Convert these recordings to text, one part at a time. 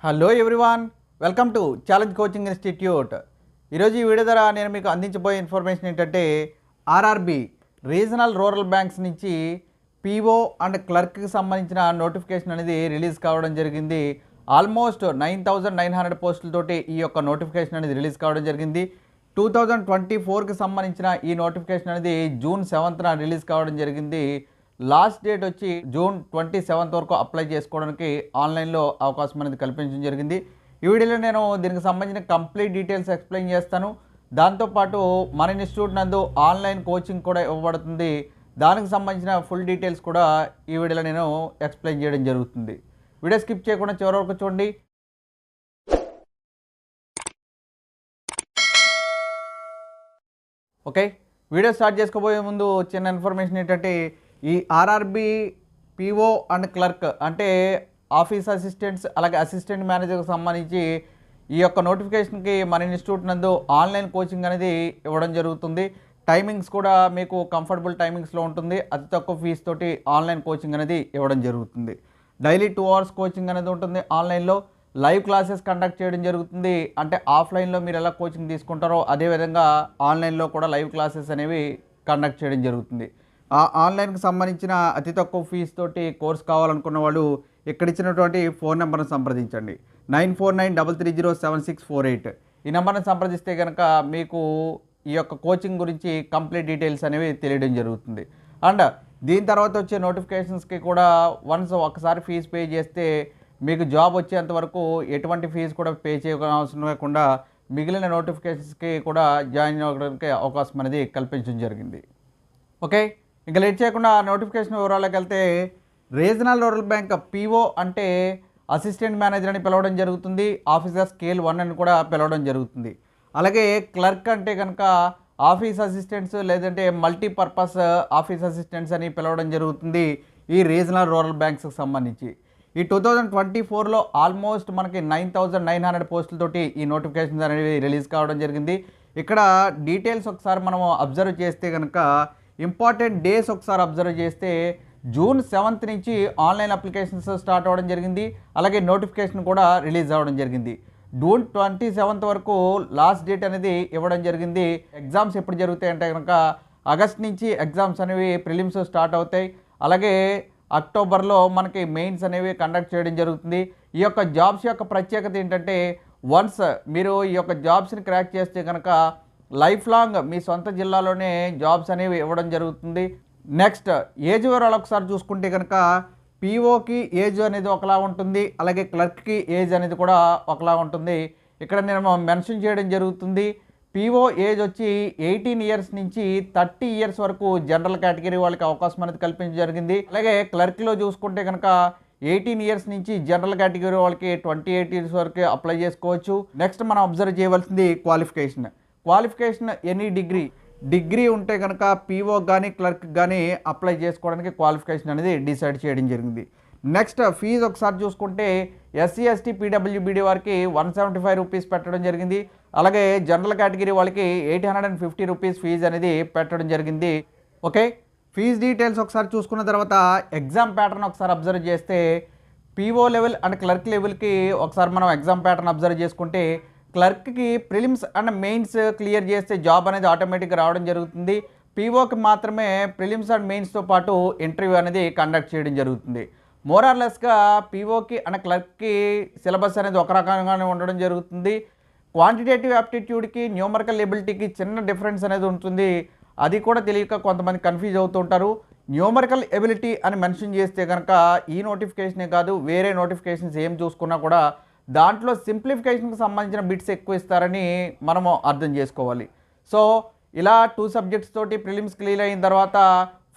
Hello everyone, welcome to challenge coaching institute. ఈరోజు ఈ video ద్వారా నేను మీకు అందించబోయే ఇన్ఫర్మేషన్ ఏంటంటే ఆర్ఆర్బి రీజనల్ రూరల్ బ్యాంక్స్ నుంచి పీఓ అండ్ క్లర్క్కి సంబంధించిన నోటిఫికేషన్ అనేది రిలీజ్ కావడం జరిగింది. ఆల్మోస్ట్ 9,900 పోస్టులతోటి ఈ యొక్క నోటిఫికేషన్ అనేది రిలీజ్ కావడం జరిగింది. 2024కి సంబంధించిన ఈ నోటిఫికేషన్ అనేది జూన్ 7న రిలీజ్ కావడం జరిగింది. లాస్ట్ డేట్ వచ్చి జూన్ 27 వరకు అప్లై చేసుకోవడానికి ఆన్లైన్లో అవకాశం అనేది కల్పించడం జరిగింది. ఈ వీడియోలో నేను దీనికి సంబంధించిన కంప్లీట్ డీటెయిల్స్ ఎక్స్ప్లెయిన్ చేస్తాను. దాంతోపాటు మన ఇన్స్టిట్యూట్ నందు ఆన్లైన్ కోచింగ్ కూడా ఇవ్వబడుతుంది. దానికి సంబంధించిన ఫుల్ డీటెయిల్స్ కూడా ఈ వీడియోలో నేను ఎక్స్ప్లెయిన్ చేయడం జరుగుతుంది. వీడియో స్కిప్ చేయకుండా చివరి వరకు చూడండి. ఓకే, వీడియో స్టార్ట్ చేసుకోబోయే ముందు చిన్న ఇన్ఫర్మేషన్ ఏంటంటే ఈ ఆర్ఆర్బి పీఓ అండ్ క్లర్క్ అంటే ఆఫీస్ అసిస్టెంట్స్ అలాగే అసిస్టెంట్ మేనేజర్కి సంబంధించి ఈ యొక్క నోటిఫికేషన్కి మన ఇన్స్టిట్యూట్ నందు ఆన్లైన్ కోచింగ్ అనేది ఇవ్వడం జరుగుతుంది. టైమింగ్స్ కూడా మీకు కంఫర్టబుల్ టైమింగ్స్లో ఉంటుంది. అతి తక్కువ ఫీజు తోటి ఆన్లైన్ కోచింగ్ అనేది ఇవ్వడం జరుగుతుంది. డైలీ 2 hours కోచింగ్ అనేది ఉంటుంది. ఆన్లైన్లో లైవ్ క్లాసెస్ కండక్ట్ చేయడం జరుగుతుంది. అంటే ఆఫ్లైన్లో మీరు ఎలా కోచింగ్ తీసుకుంటారో అదేవిధంగా ఆన్లైన్లో కూడా లైవ్ క్లాసెస్ అనేవి కండక్ట్ చేయడం జరుగుతుంది. ఆ ఆన్లైన్కి సంబంధించిన అతి తక్కువ ఫీజు తోటి కోర్స్ కావాలనుకున్న వాళ్ళు ఇక్కడ ఇచ్చినటువంటి ఫోన్ నెంబర్ను సంప్రదించండి. 9493307648. ఈ నెంబర్ని సంప్రదిస్తే కనుక మీకు ఈ యొక్క కోచింగ్ గురించి కంప్లీట్ డీటెయిల్స్ అనేవి తెలియడం జరుగుతుంది. అండ్ దీని తర్వాత వచ్చే నోటిఫికేషన్స్కి కూడా వన్స్ ఒకసారి ఫీజు పే చేస్తే మీకు జాబ్ వచ్చేంత వరకు ఎటువంటి ఫీజు కూడా పే చేయవలసిన లేకుండా మిగిలిన నోటిఫికేషన్స్కి కూడా జాయిన్ అవ్వడానికి అవకాశం అనేది కల్పించడం జరిగింది. ఓకే, ఇంకా లేట్ చేయకుండా నోటిఫికేషన్ వివరాలకు వెళ్తే రీజనల్ రూరల్ బ్యాంక్ పీఓ అంటే అసిస్టెంట్ మేనేజర్ అని పిలవడం జరుగుతుంది. ఆఫీసర్ స్కేల్ 1 అని కూడా పిలవడం జరుగుతుంది. అలాగే క్లర్క్ అంటే కనుక ఆఫీస్ అసిస్టెంట్స్ లేదంటే మల్టీపర్పస్ ఆఫీస్ అసిస్టెంట్స్ అని పిలవడం జరుగుతుంది ఈ రీజనల్ రూరల్ బ్యాంక్స్కి సంబంధించి. ఈ 2024లో ఆల్మోస్ట్ మనకి 9,900 పోస్టులతోటి ఈ నోటిఫికేషన్స్ అనేవి రిలీజ్ కావడం జరిగింది. ఇక్కడ డీటెయిల్స్ ఒకసారి మనం అబ్జర్వ్ చేస్తే కనుక ఇంపార్టెంట్ డేస్ ఒకసారి అబ్జర్వ్ చేస్తే జూన్ 7 నుంచి ఆన్లైన్ అప్లికేషన్స్ స్టార్ట్ అవ్వడం జరిగింది. అలాగే నోటిఫికేషన్ కూడా రిలీజ్ అవ్వడం జరిగింది. జూన్ 27 వరకు లాస్ట్ డేట్ అనేది ఇవ్వడం జరిగింది. ఎగ్జామ్స్ ఎప్పుడు జరుగుతాయి అంటే కనుక ఆగస్ట్ నుంచి ఎగ్జామ్స్ అనేవి ప్రిలిమ్స్ స్టార్ట్ అవుతాయి. అలాగే అక్టోబర్లో మనకి మెయిన్స్ అనేవి కండక్ట్ చేయడం జరుగుతుంది. ఈ యొక్క జాబ్స్ యొక్క ప్రత్యేకత ఏంటంటే వన్స్ మీరు ఈ యొక్క జాబ్స్ని క్రాక్ చేస్తే కనుక లైఫ్ లాంగ్ మీ సొంత జిల్లాలోనే జాబ్స్ అనేవి ఇవ్వడం జరుగుతుంది. నెక్స్ట్ ఏజ్ వివరాలు ఒకసారి చూసుకుంటే కనుక పీఓకి ఏజ్ అనేది ఒకలా ఉంటుంది. అలాగే క్లర్క్కి ఏజ్ అనేది కూడా ఒకలా ఉంటుంది. ఇక్కడ నేను మెన్షన్ చేయడం జరుగుతుంది. పీఓ ఏజ్ వచ్చి 18 years నుంచి 30 years వరకు జనరల్ కేటగిరీ వాళ్ళకి అవకాశం అనేది కల్పించడం జరిగింది. అలాగే క్లర్క్లో చూసుకుంటే కనుక 18 years నుంచి జనరల్ కేటగిరీ వాళ్ళకి 28 years వరకు అప్లై చేసుకోవచ్చు. నెక్స్ట్ మనం అబ్జర్వ్ చేయవలసింది క్వాలిఫికేషన్ ఎనీ డిగ్రీ ఉంటే కనుక పీఓ కానీ క్లర్క్ కానీ అప్లై చేసుకోవడానికి క్వాలిఫికేషన్ అనేది డిసైడ్ చేయడం జరిగింది. నెక్స్ట్ ఫీజు ఒకసారి చూసుకుంటే ఎస్సీ ఎస్టీ పీడబ్ల్యూబీడీ వారికి 175 రూపీస్ పెట్టడం జరిగింది. అలాగే జనరల్ కేటగిరీ వాళ్ళకి 850 రూపీస్ ఫీజు అనేది పెట్టడం జరిగింది. ఓకే, ఫీజు డీటెయిల్స్ ఒకసారి చూసుకున్న తర్వాత ఎగ్జామ్ ప్యాటర్న్ ఒకసారి అబ్జర్వ్ చేస్తే పీఓ లెవెల్ అండ్ క్లర్క్ లెవెల్కి ఒకసారి మనం ఎగ్జామ్ ప్యాటర్న్ అబ్జర్వ్ చేసుకుంటే క్లర్క్కి ప్రిలిమ్స్ అండ్ మెయిన్స్ క్లియర్ చేస్తే జాబ్ అనేది ఆటోమేటిక్గా రావడం జరుగుతుంది. పీఓకి మాత్రమే ప్రిలిమ్స్ అండ్ మెయిన్స్తో పాటు ఇంటర్వ్యూ అనేది కండక్ట్ చేయడం జరుగుతుంది. మోరార్లెస్గా పీఓకి అండ్ క్లర్క్కి సిలబస్ అనేది ఒక రకంగానే ఉండడం జరుగుతుంది. క్వాంటిటేటివ్ యాప్టిట్యూడ్కి న్యూమరికల్ ఎబిలిటీకి చిన్న డిఫరెన్స్ అనేది ఉంటుంది. అది కూడా తెలియక కొంతమంది కన్ఫ్యూజ్ అవుతుంటారు. న్యూమరికల్ ఎబిలిటీ అని మెన్షన్ చేస్తే కనుక ఈ నోటిఫికేషనే కాదు వేరే నోటిఫికేషన్స్ ఏం చూసుకున్నా కూడా దాంట్లో సింప్లిఫికేషన్కి సంబంధించిన బిట్స్ ఎక్కువ ఇస్తారని మనము అర్థం చేసుకోవాలి. సో ఇలా 2 subjects తోటి ప్రిలిమ్స్ క్లియర్ అయిన తర్వాత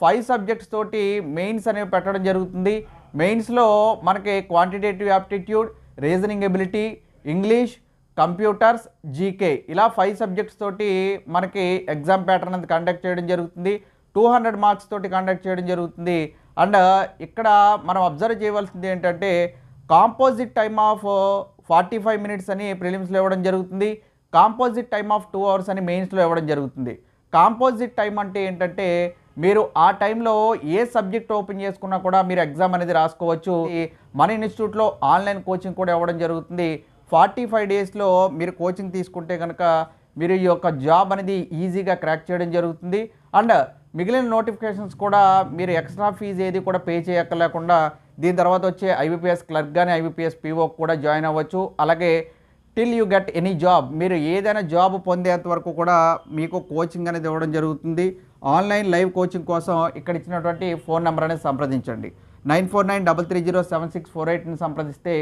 5 subjects తోటి మెయిన్స్ అనేవి పెట్టడం జరుగుతుంది. మెయిన్స్లో మనకి quantitative aptitude, reasoning ability, English, computers, GK ఇలా 5 subjects తోటి మనకి ఎగ్జామ్ ప్యాటర్న్ అనేది కండక్ట్ చేయడం జరుగుతుంది. 200 marks తోటి కండక్ట్ చేయడం జరుగుతుంది. అండ్ ఇక్కడ మనం అబ్జర్వ్ చేయవలసింది ఏంటంటే కాంపోజిట్ టైమ్ ఆఫ్ 45 minutes అని ప్రిలిమ్స్లో ఇవ్వడం జరుగుతుంది. కాంపోజిట్ టైమ్ ఆఫ్ 2 hours అని మెయిన్స్లో ఇవ్వడం జరుగుతుంది. కాంపోజిట్ టైం అంటే ఏంటంటే మీరు ఆ టైంలో ఏ సబ్జెక్ట్ ఓపెన్ చేసుకున్నా కూడా మీరు ఎగ్జామ్ అనేది రాసుకోవచ్చు. మన ఇన్స్టిట్యూట్లో ఆన్లైన్ కోచింగ్ కూడా ఇవ్వడం జరుగుతుంది. 45 డేస్లో మీరు కోచింగ్ తీసుకుంటే కనుక మీరు ఈ యొక్క జాబ్ అనేది ఈజీగా క్రాక్ చేయడం జరుగుతుంది. అండ్ మిగిలిన నోటిఫికేషన్స్ కూడా మీరు ఎక్స్ట్రా ఫీజు ఏది కూడా పే చేయక్కర్లేకుండా దీని తర్వాత వచ్చే ఐబీపీఎస్ క్లర్క్ కానీ ఐబీపీఎస్ పీఓ కూడా జాయిన్ అవ్వచ్చు. అలాగే till you get any job, మీరు ఏదైనా జాబ్ పొందేంత వరకు కూడా మీకు కోచింగ్ అనేది ఇవ్వడం జరుగుతుంది. ఆన్లైన్ లైవ్ కోచింగ్ కోసం ఇక్కడ ఇచ్చినటువంటి ఫోన్ నెంబర్ అనేది సంప్రదించండి. 9493307648ని సంప్రదిస్తే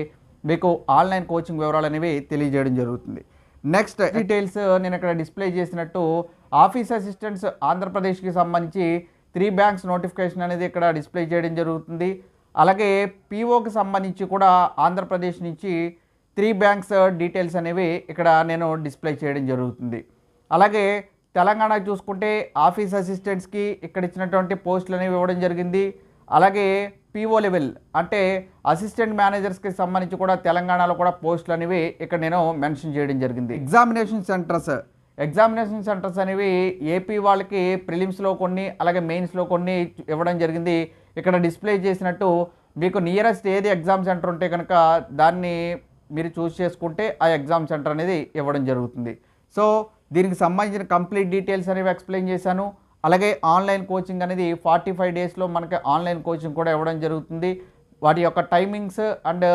మీకు ఆన్లైన్ కోచింగ్ వివరాలు అనేవి తెలియజేయడం జరుగుతుంది. నెక్స్ట్ డీటెయిల్స్ నేను ఇక్కడ డిస్ప్లే చేసినట్టు ఆఫీస్ అసిస్టెంట్స్ ఆంధ్రప్రదేశ్కి సంబంధించి 3 బ్యాంక్స్ నోటిఫికేషన్ అనేది ఇక్కడ డిస్ప్లే చేయడం జరుగుతుంది. అలాగే పీఓకి సంబంధించి కూడా ఆంధ్రప్రదేశ్ నుంచి 3 బ్యాంక్స్ డీటెయిల్స్ అనేవి ఇక్కడ నేను డిస్ప్లే చేయడం జరుగుతుంది. అలాగే తెలంగాణ చూసుకుంటే ఆఫీస్ అసిస్టెంట్స్కి ఇక్కడ ఇచ్చినటువంటి పోస్టులు అనేవి ఇవ్వడం జరిగింది. అలాగే పీఓ లెవెల్ అంటే అసిస్టెంట్ మేనేజర్స్కి సంబంధించి కూడా తెలంగాణలో కూడా పోస్టులు అనేవి ఇక్కడ నేను మెన్షన్ చేయడం జరిగింది. ఎగ్జామినేషన్ సెంటర్స్ అనేవి ఏపీ వాళ్ళకి ప్రిలిమ్స్లో కొన్ని అలాగే మెయిన్స్లో కొన్ని ఇవ్వడం జరిగింది. ఇక్కడ డిస్ప్లే చేసినట్టు మీకు నియరెస్ట్ ఏది ఎగ్జామ్ సెంటర్ ఉంటే కనుక దాన్ని మీరు చూస్ చేసుకుంటే ఆ ఎగ్జామ్ సెంటర్ అనేది ఇవ్వడం జరుగుతుంది. సో దీనికి సంబంధించిన కంప్లీట్ డీటెయిల్స్ అనేవి ఎక్స్ప్లెయిన్ చేశాను. అలాగే ఆన్లైన్ కోచింగ్ అనేది 45 డేస్లో మనకి ఆన్లైన్ కోచింగ్ కూడా ఇవ్వడం జరుగుతుంది. వాటి యొక్క టైమింగ్స్ అండ్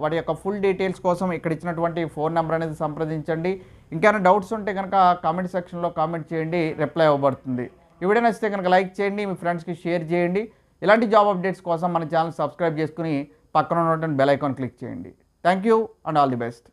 వాటి యొక్క ఫుల్ డీటెయిల్స్ కోసం ఇక్కడ ఇచ్చినటువంటి ఫోన్ నెంబర్ అనేది సంప్రదించండి. ఇంకేమైనా డౌట్స్ ఉంటే కనుక కామెంట్ సెక్షన్లో కామెంట్ చేయండి, రిప్లై అవ్వబడుతుంది. ఈ వీడియో నచ్చితే కనుక లైక్ చేయండి, మీ ఫ్రెండ్స్కి షేర్ చేయండి. ఇలాంటి జాబ్ అప్డేట్స్ కోసం మన ఛానల్ సబ్స్క్రైబ్ చేసుకుని పక్కన ఉన్నటువంటి బెల్ ఐకాన్ క్లిక్ చేయండి. Thank you and all the best.